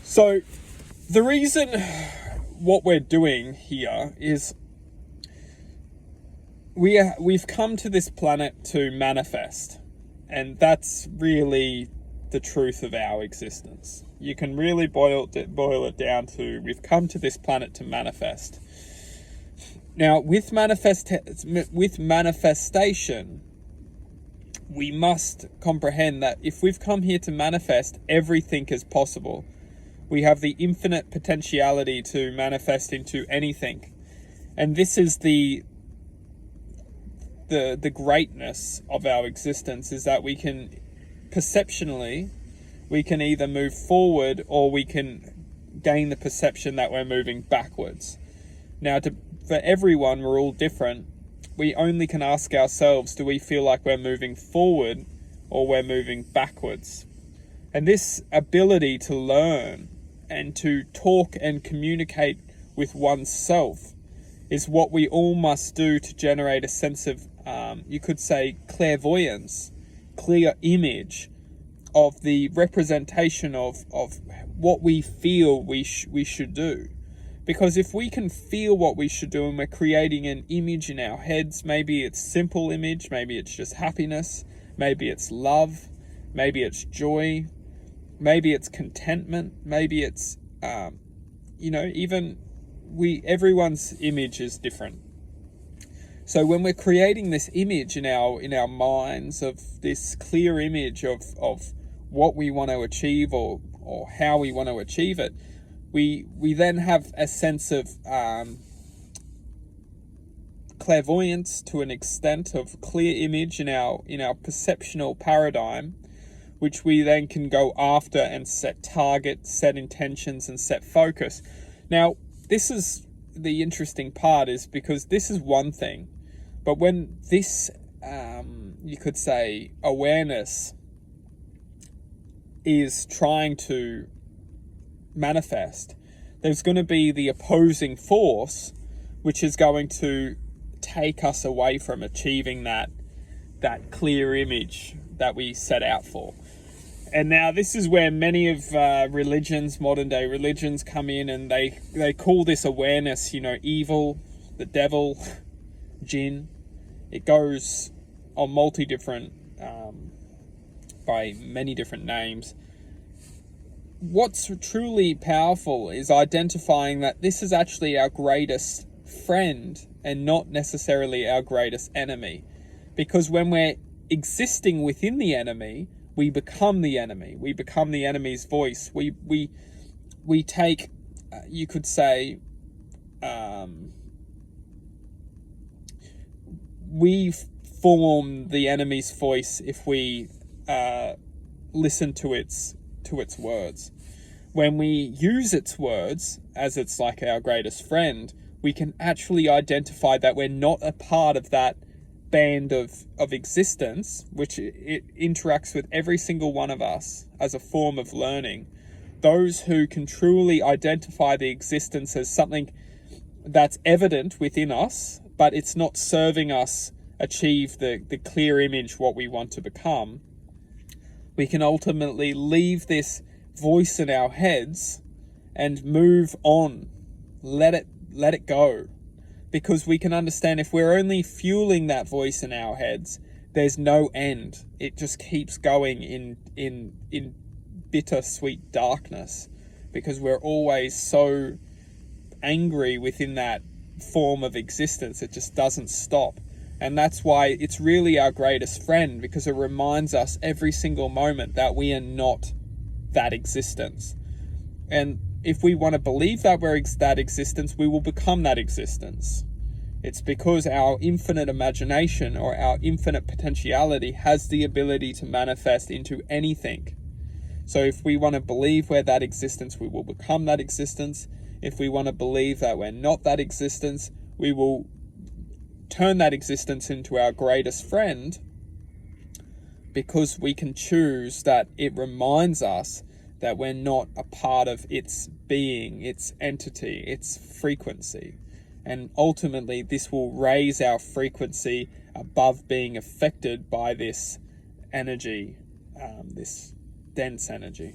So the reason what we're doing here is we've come to this planet to manifest, and that's really the truth of our existence. You can really boil it down to we've come to this planet to manifest. Now, with manifestation, we must comprehend that if we've come here to manifest, everything is possible. We have the infinite potentiality to manifest into anything. And this is the greatness of our existence, is that we can perceptionally, we can either move forward or we can gain the perception that we're moving backwards. Now, for everyone, we're all different. We only can ask ourselves, do we feel like we're moving forward or we're moving backwards? And this ability to learn and to talk and communicate with oneself is what we all must do to generate a sense of, you could say, clairvoyance, clear image of the representation of what we feel we should do. Because if we can feel what we should do and we're creating an image in our heads, maybe it's simple image, maybe it's just happiness, maybe it's love, maybe it's joy, maybe it's contentment, maybe it's, everyone's image is different. So when we're creating this image in our minds of this clear image of what we want to achieve or how we want to achieve it, we then have a sense of clairvoyance to an extent of clear image in our perceptual paradigm, which we then can go after and set targets, set intentions, and set focus. Now, this is the interesting part, is because this is one thing, but when this, you could say, awareness is trying to manifest, there's going to be the opposing force, which is going to take us away from achieving that clear image that we set out for. And now this is where many of religions, modern day religions, come in, and they call this awareness, evil, the devil, jinn. It goes on by many different names. What's truly powerful is identifying that this is actually our greatest friend and not necessarily our greatest enemy. Because when we're existing within the enemy, we become the enemy. We become the enemy's voice. We take, you could say, we form the enemy's voice if we listen to its words. When we use its words as it's like our greatest friend, we can actually identify that we're not a part of that band of existence, which it interacts with every single one of us as a form of learning. Those who can truly identify the existence as something that's evident within us, but it's not serving us achieve the clear image what we want to become, we can ultimately leave this voice in our heads and move on. Let it go. Because we can understand if we're only fueling that voice in our heads, there's no end. It just keeps going in bittersweet darkness, because we're always so angry within that form of existence. It just doesn't stop. And that's why it's really our greatest friend, because it reminds us every single moment that we are not that existence. And if we want to believe that we're that existence, we will become that existence. It's because our infinite imagination or our infinite potentiality has the ability to manifest into anything. So if we want to believe we're that existence, we will become that existence. If we want to believe that we're not that existence, we will turn that existence into our greatest friend, because we can choose that it reminds us that we're not a part of its being, its entity, its frequency. And ultimately, this will raise our frequency above being affected by this energy, this dense energy.